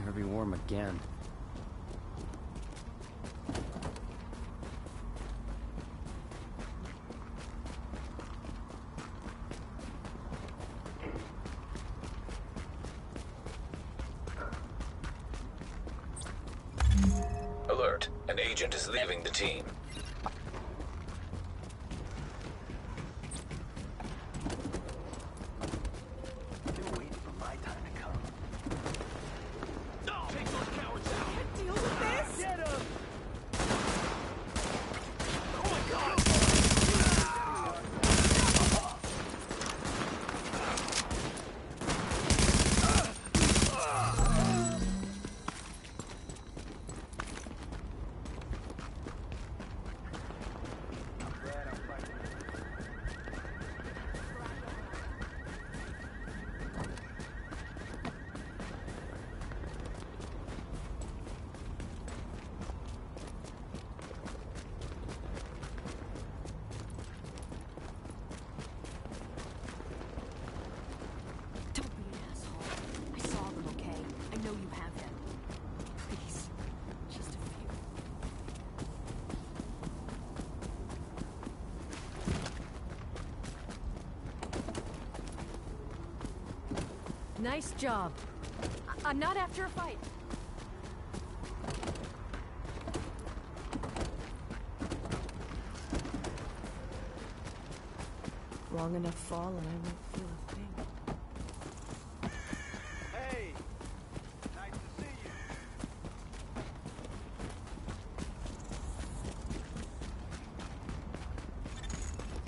better be warm again. Alert. An agent is leaving the team. Nice job. I'm not after a fight. Long enough fall and I won't feel a thing. Hey! Nice to see you.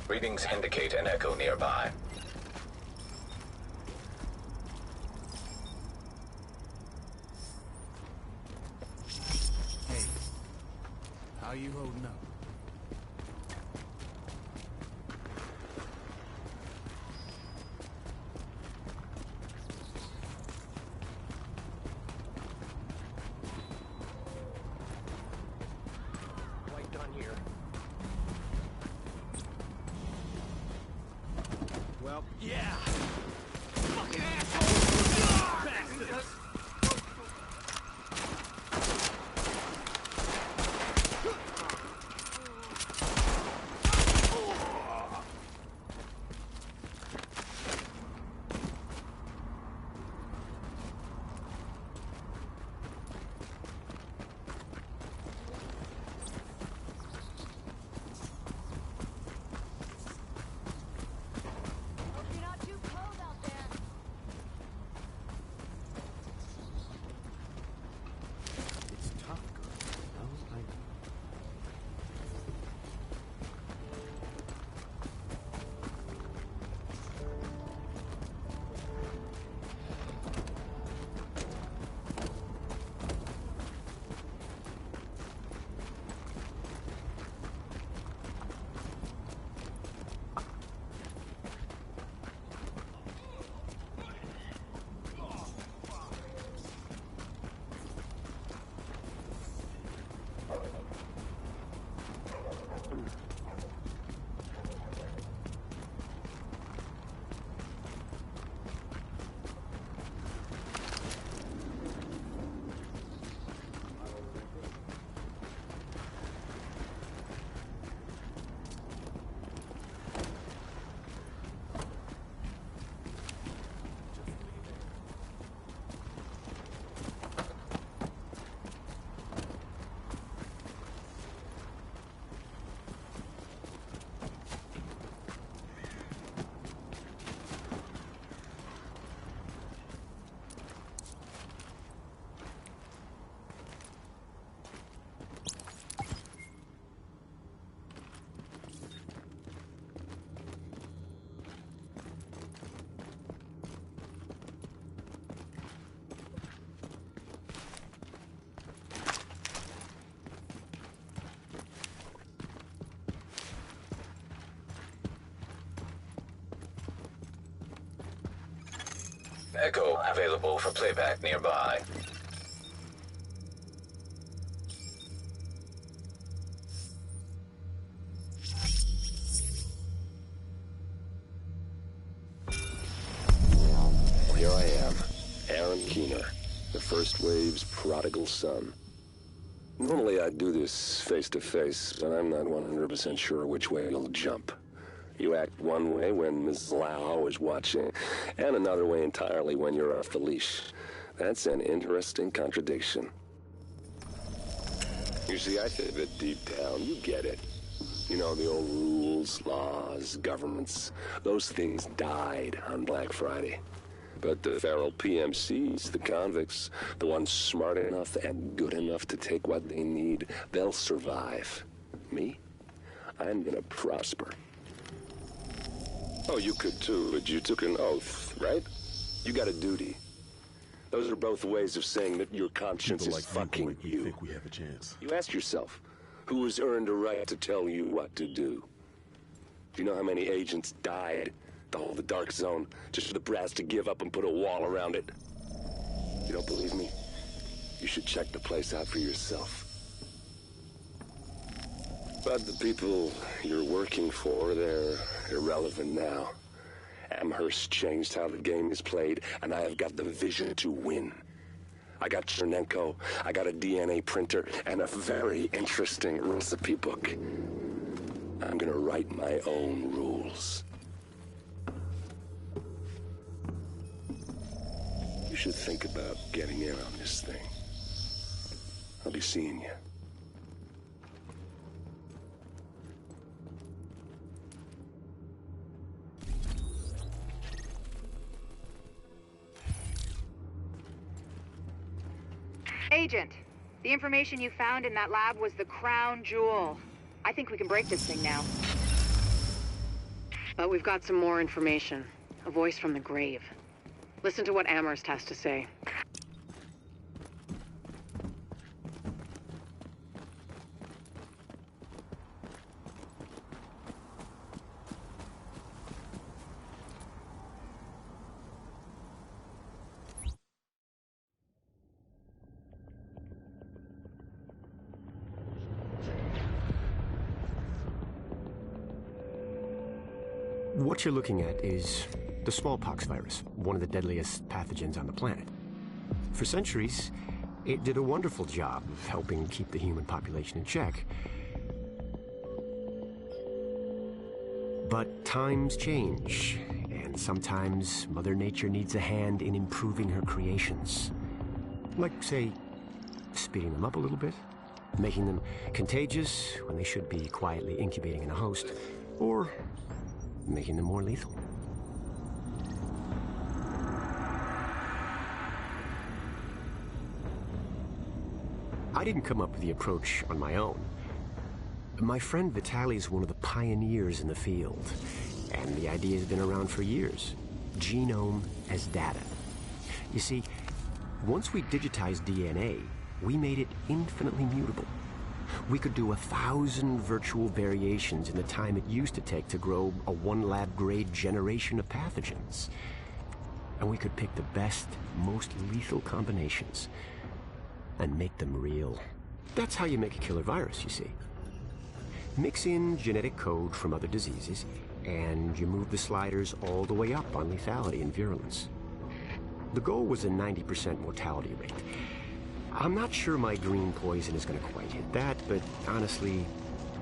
Readings indicate an echo nearby. How you holding up? Quite done here. Well, yeah! Fucking asshole! Bastards! Echo available for playback nearby. Here I am, Aaron Keener. The first wave's prodigal son. Normally I'd do this face-to-face, but I'm not 100% sure which way you'll jump. You act one way when Ms. Lau is watching, and another way entirely when you're off the leash. That's an interesting contradiction. You see, I think that deep down, you get it. You know, the old rules, laws, governments, those things died on Black Friday. But the feral PMCs, the convicts, the ones smart enough and good enough to take what they need, they'll survive. Me? I'm gonna prosper. Oh, you could too, but you took an oath, right? You got a duty. Those are both ways of saying that your conscience is fucking you. Think we have a chance. You ask yourself, who has earned a right to tell you what to do? Do you know how many agents died to hold the Dark Zone just for the brass to give up and put a wall around it? You don't believe me? You should check the place out for yourself. But the people you're working for, they're irrelevant now. Amherst changed how the game is played, and I have got the vision to win. I got Chernenko, I got a DNA printer, and a very interesting recipe book. I'm gonna write my own rules. You should think about getting in on this thing. I'll be seeing you. Agent, the information you found in that lab was the crown jewel. I think we can break this thing now. But we've got some more information. A voice from the grave. Listen to what Amherst has to say. What you're looking at is the smallpox virus, one of the deadliest pathogens on the planet. For centuries, it did a wonderful job of helping keep the human population in check. But times change, and sometimes Mother Nature needs a hand in improving her creations. Like, say, speeding them up a little bit, making them contagious when they should be quietly incubating in a host, or making them more lethal. I didn't come up with the approach on my own. My friend Vitaly is one of the pioneers in the field, and the idea has been around for years. Genome as data. You see, once we digitized DNA, we made it infinitely mutable. We could do 1,000 virtual variations in the time it used to take to grow a one lab-grade generation of pathogens. And we could pick the best, most lethal combinations and make them real. That's how you make a killer virus, you see. Mix in genetic code from other diseases, and you move the sliders all the way up on lethality and virulence. The goal was a 90% mortality rate. I'm not sure my green poison is going to quite hit that, but honestly,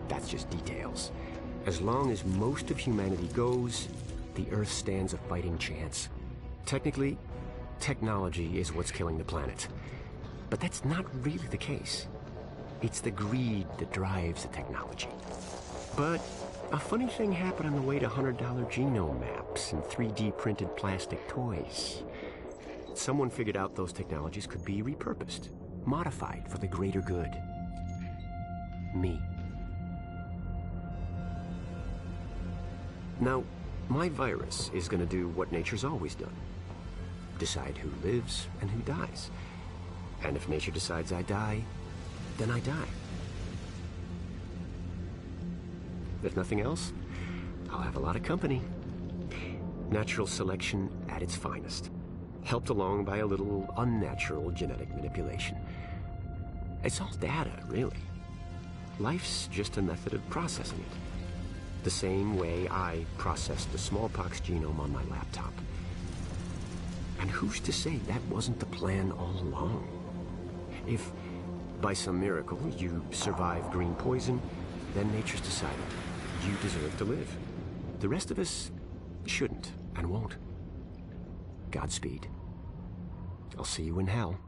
that's just details. As long as most of humanity goes, the Earth stands a fighting chance. Technically, technology is what's killing the planet. But that's not really the case. It's the greed that drives the technology. But a funny thing happened on the way to $100 genome maps and 3D printed plastic toys. Someone figured out those technologies could be repurposed, modified for the greater good. Me. Now, my virus is going to do what nature's always done. Decide who lives and who dies. And if nature decides I die, then I die. If nothing else, I'll have a lot of company. Natural selection at its finest. Helped along by a little unnatural genetic manipulation. It's all data, really. Life's just a method of processing it. The same way I processed the smallpox genome on my laptop. And who's to say that wasn't the plan all along? If, by some miracle, you survive green poison, then nature's decided you deserve to live. The rest of us shouldn't and won't. Godspeed. I'll see you in hell.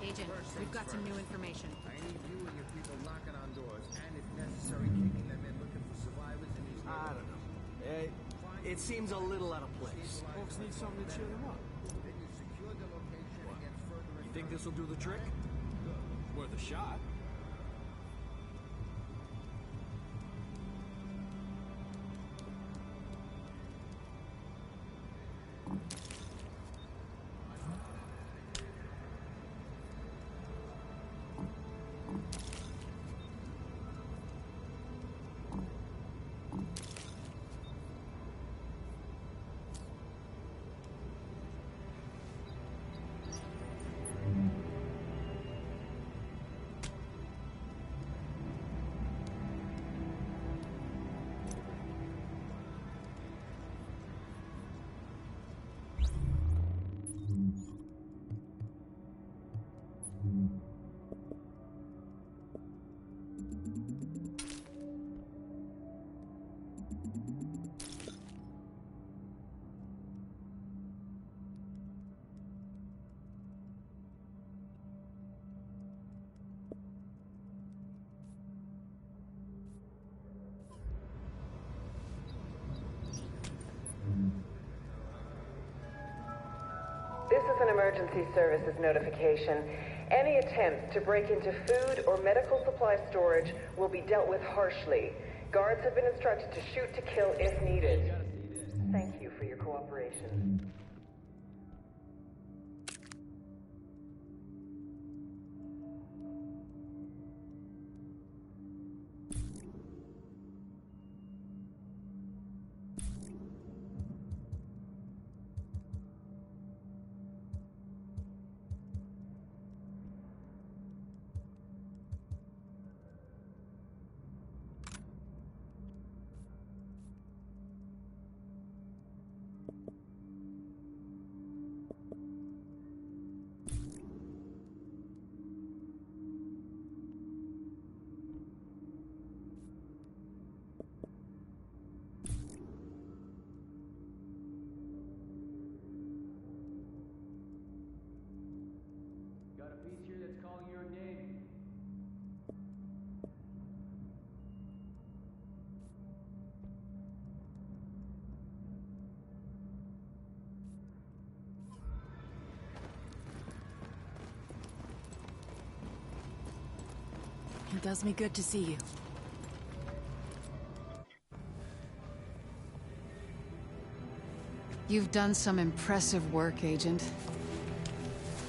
Agent, we've got some new information. I need you and your people knocking on doors, and if necessary, kicking them in looking for survivors in these I don't know. It seems a little out of place. Folks need something to cheer them up. Then you secure the location against further You think this will do the trick? Worth a shot. This is an emergency services notification. Any attempts to break into food or medical supply storage will be dealt with harshly. Guards have been instructed to shoot to kill if needed. Thank you for your cooperation. It does me good to see you. You've done some impressive work, Agent.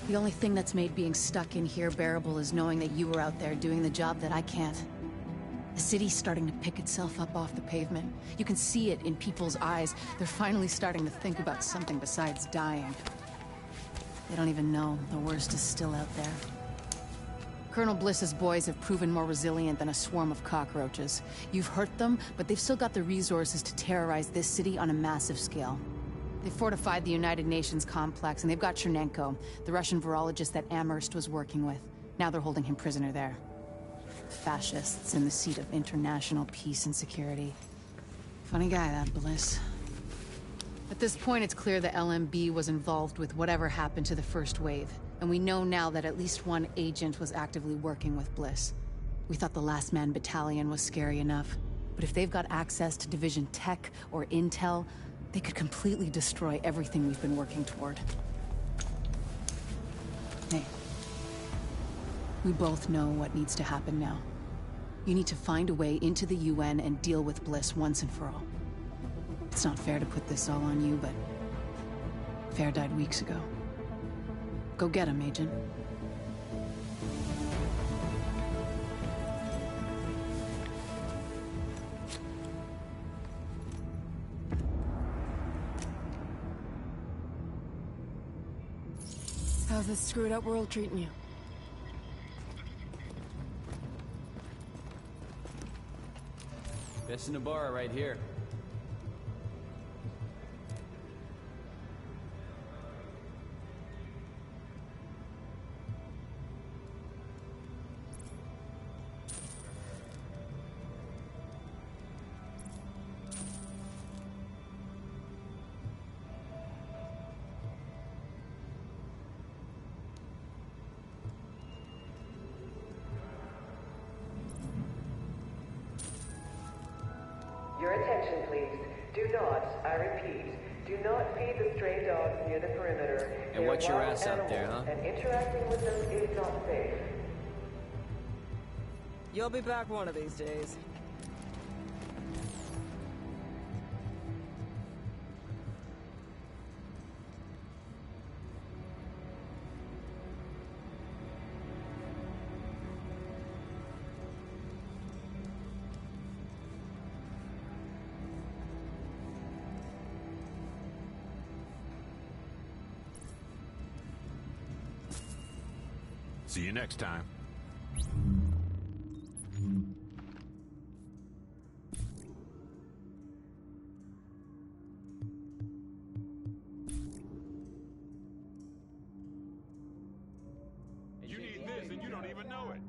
The only thing that's made being stuck in here bearable is knowing that you were out there doing the job that I can't. The city's starting to pick itself up off the pavement. You can see it in people's eyes. They're finally starting to think about something besides dying. They don't even know the worst is still out there. Colonel Bliss's boys have proven more resilient than a swarm of cockroaches. You've hurt them, but they've still got the resources to terrorize this city on a massive scale. They fortified the United Nations complex, and they've got Chernenko, the Russian virologist that Amherst was working with. Now they're holding him prisoner there. Fascists in the seat of international peace and security. Funny guy, that Bliss. At this point, it's clear the LMB was involved with whatever happened to the first wave, and we know now that at least one agent was actively working with Bliss. We thought the Last Man Battalion was scary enough, but if they've got access to Division tech or intel, they could completely destroy everything we've been working toward. Hey. We both know what needs to happen now. You need to find a way into the UN and deal with Bliss once and for all. It's not fair to put this all on you, but... Fair died weeks ago. Go get him, Agent. How's this screwed up world treating you? Best in the bar right here. Your attention, please. Do not, I repeat, do not feed the stray dogs near the perimeter. And watch your ass out there, huh? And interacting with them is not safe. You'll be back one of these days. See you next time. You need this and you don't even know it.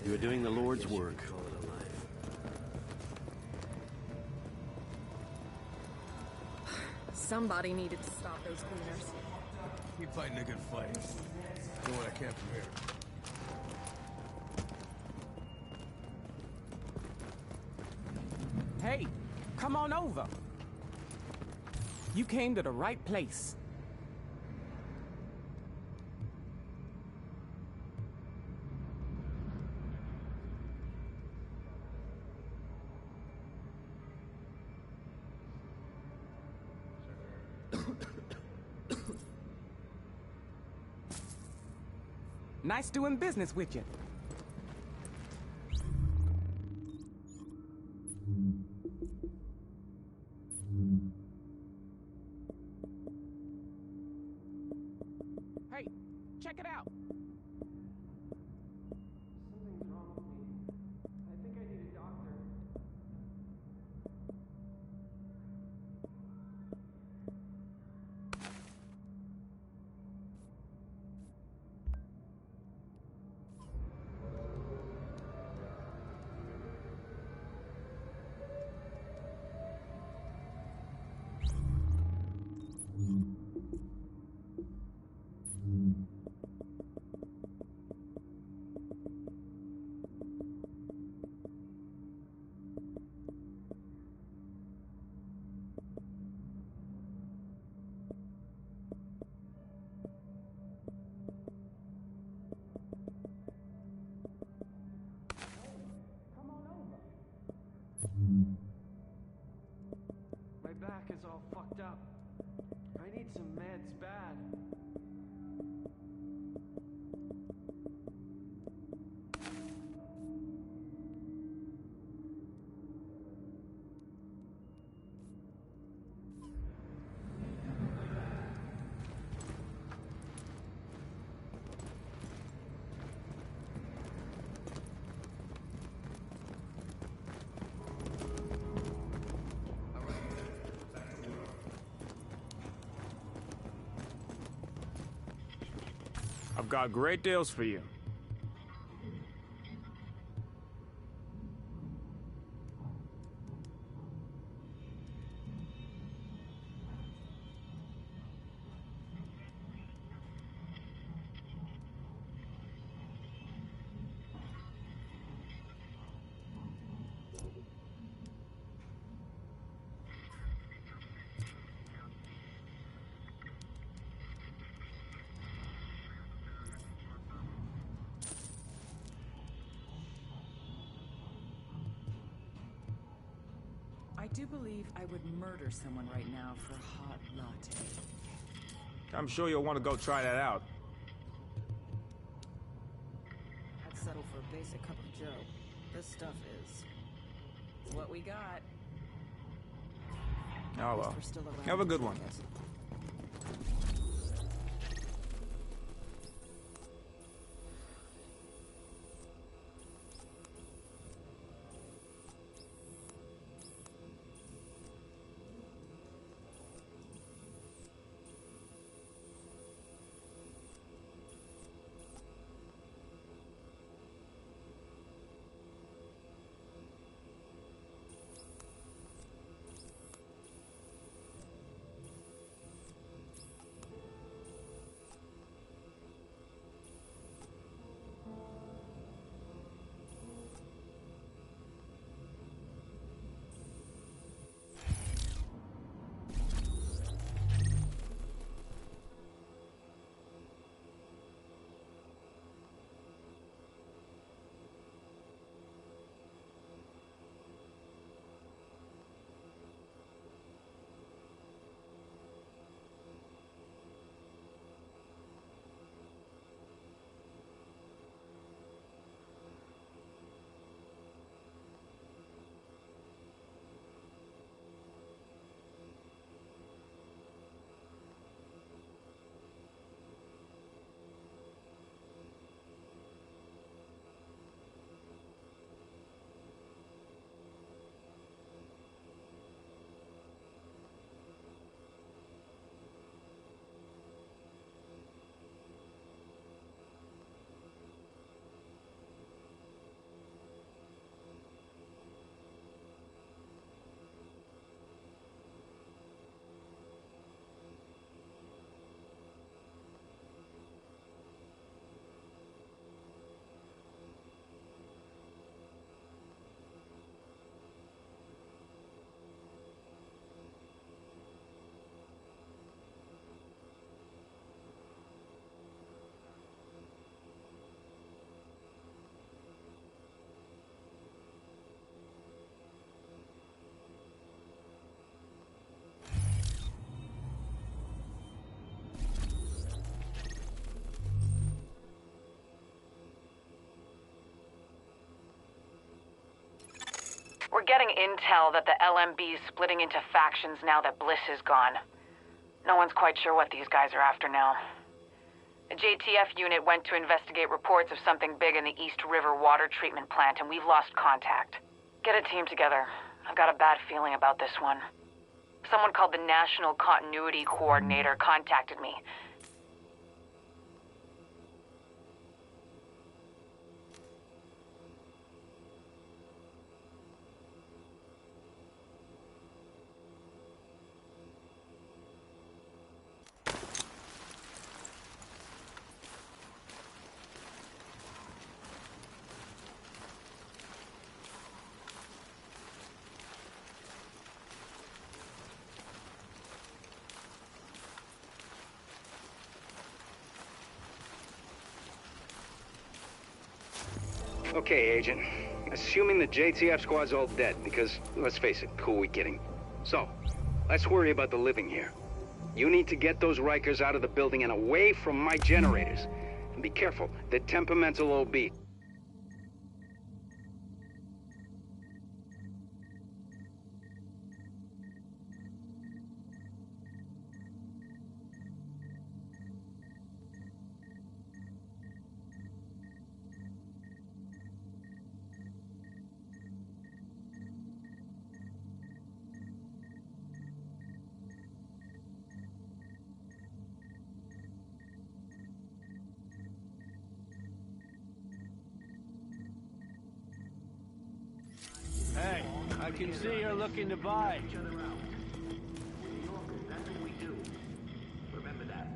You are doing the Lord's work. Somebody needed to stop those cleaners. Keep fighting a good fight. Do what I can from here. Hey, come on over. You came to the right place. Nice doing business with you. Hey, check it out. Something's wrong with me. I think I need a doctor. My back is all fucked up. I need some meds bad. I've got great deals for you. I do believe I would murder someone right now for a hot latte. I'm sure you'll want to go try that out. I'd settle for a basic cup of joe. This stuff is... it's what we got. Oh well. We're still around. Have a good one. We're getting intel that the LMB is splitting into factions now that Bliss is gone. No one's quite sure what these guys are after now. A JTF unit went to investigate reports of something big in the East River water treatment plant, and we've lost contact. Get a team together. I've got a bad feeling about this one. Someone called the National Continuity Coordinator contacted me. Okay, Agent. Assuming the JTF squad's all dead, because, let's face it, who are we kidding? So, let's worry about the living here. You need to get those Rikers out of the building and away from my generators. And be careful, they're temperamental OB. Hey, I can see you're looking to buy. That's what we do. Remember that.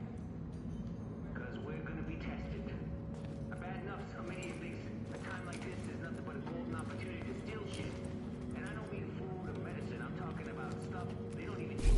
Because we're gonna be tested. Bad enough so many of these. A time like this is nothing but a golden opportunity to steal shit. And I don't mean food or medicine. I'm talking about stuff they don't even need.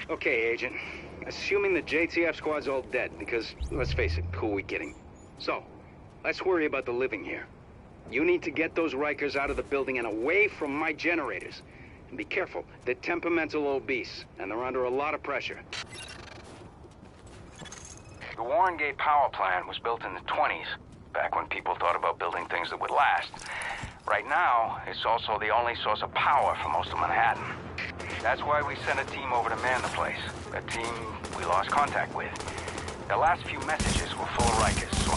Okay, Agent. Assuming the JTF squad's all dead, because, let's face it, who are we kidding? So, let's worry about the living here. You need to get those Rikers out of the building and away from my generators. And be careful, they're temperamental obese, and they're under a lot of pressure. The Warren Gate power plant was built in the 20s, back when people thought about building things that would last. Right now, it's also the only source of power for most of Manhattan. That's why we sent a team over to man the place. A team we lost contact with. The last few messages were full of Rikers, so...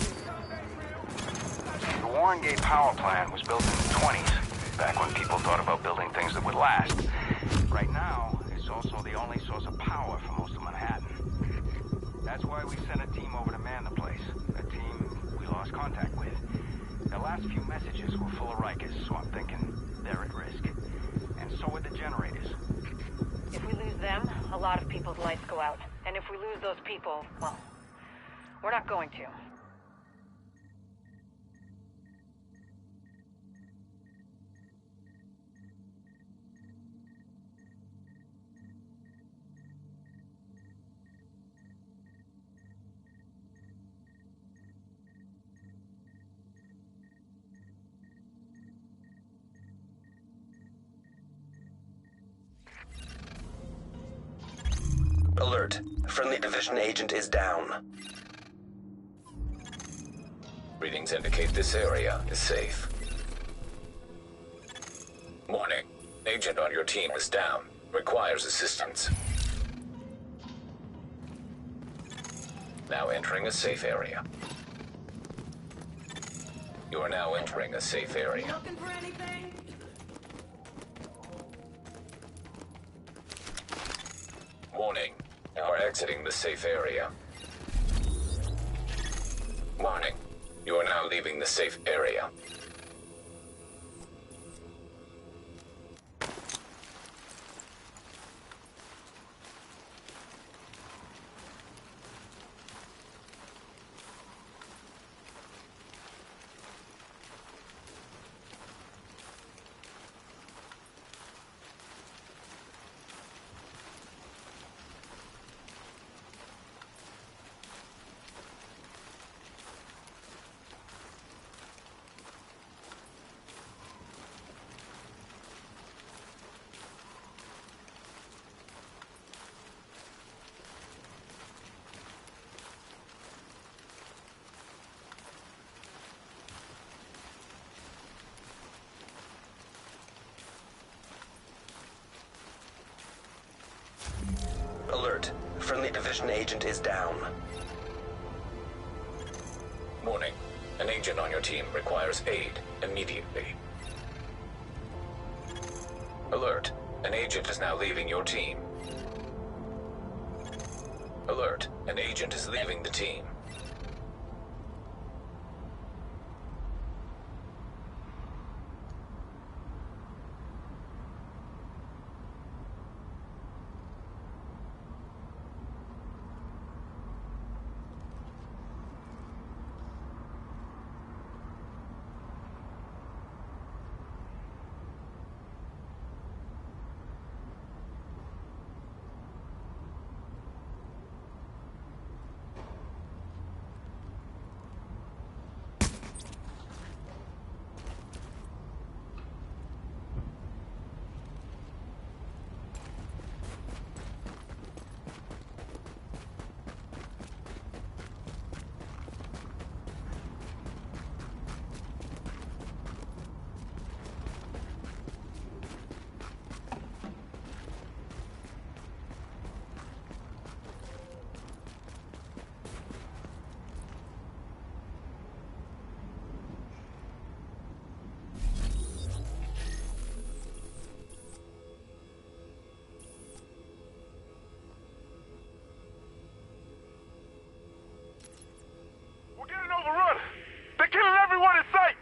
The Warren Gate power plant was built in the 20s, back when people thought about building things that would last. Right now, it's also the only source of power for most of Manhattan. That's why we sent a team over to man the place. A team we lost contact with. The last few messages were full of Rikers, so I'm thinking they're at risk. And so are the generators. If we lose them, a lot of people's lights go out. And if we lose those people, well, we're not going to. Alert. Friendly division agent is down. Readings indicate this area is safe. Warning. Agent on your team is down. Requires assistance. Now entering a safe area. You are now entering a safe area. Looking for anything? Warning. You are exiting the safe area. Warning. You are now leaving the safe area. Alert. Friendly division agent is down. Warning. An agent on your team requires aid immediately. Alert. An agent is now leaving your team. Alert. An agent is leaving the team. We're getting overrun. They're killing everyone in sight.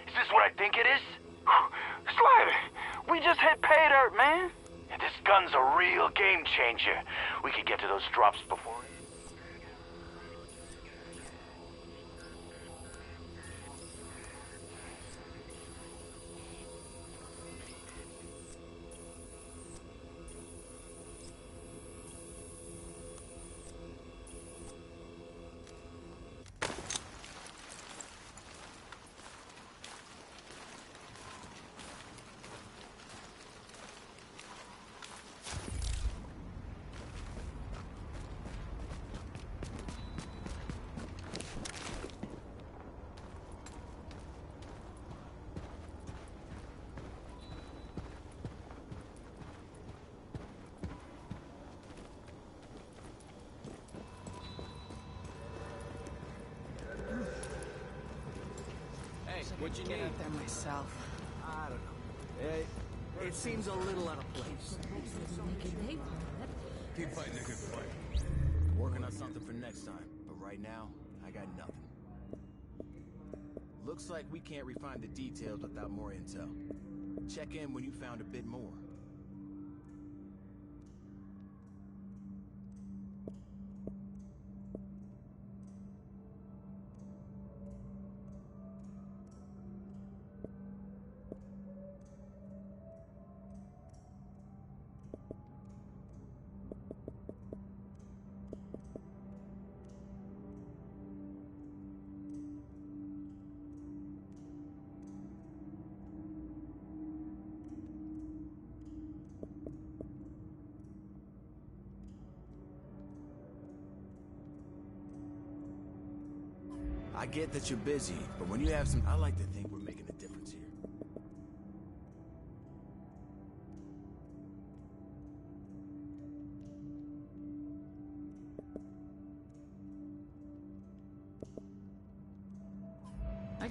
Is this what I think it is? Slider, we just hit pay dirt, man. And this gun's a real game changer. We could get to those drops before... What you Get need? out there myself. I don't know. It seems a little out of place. Keep fighting a good fight. Working on something for next time, but right now, I got nothing. Looks like we can't refine the details without more intel. Check in when you found a bit more. I get that you're busy, but when you have some... I like to think we're making a difference here.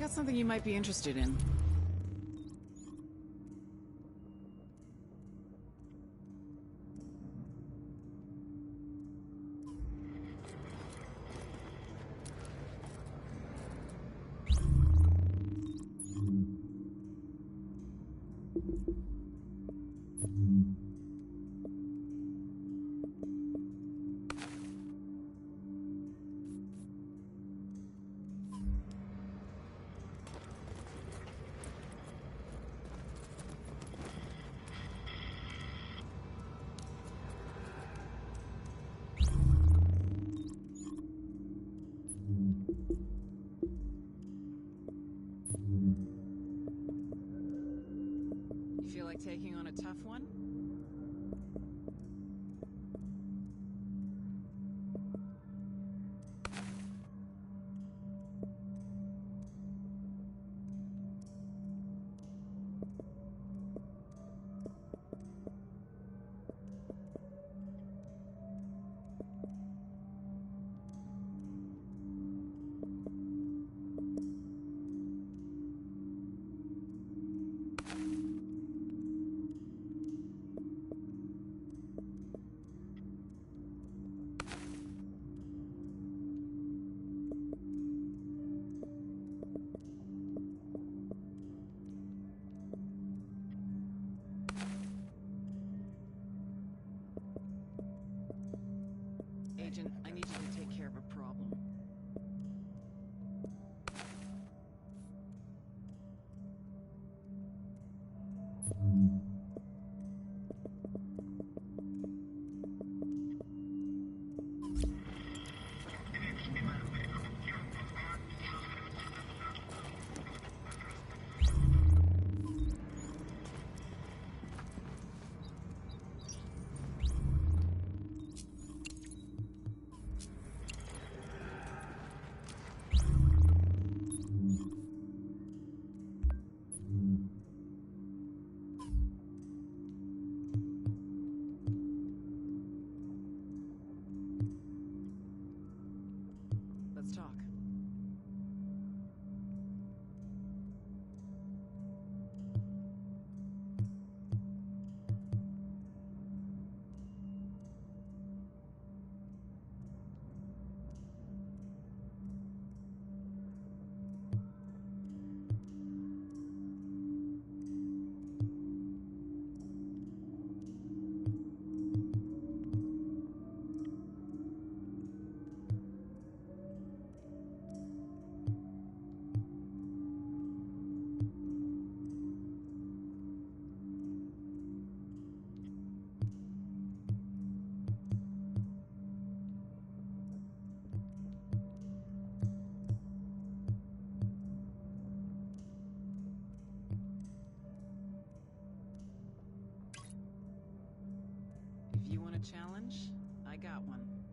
got something you might be interested in. You feel like taking on a tough one? Agent, I need you to take care of a problem. Let's talk. If you want a challenge, I got one.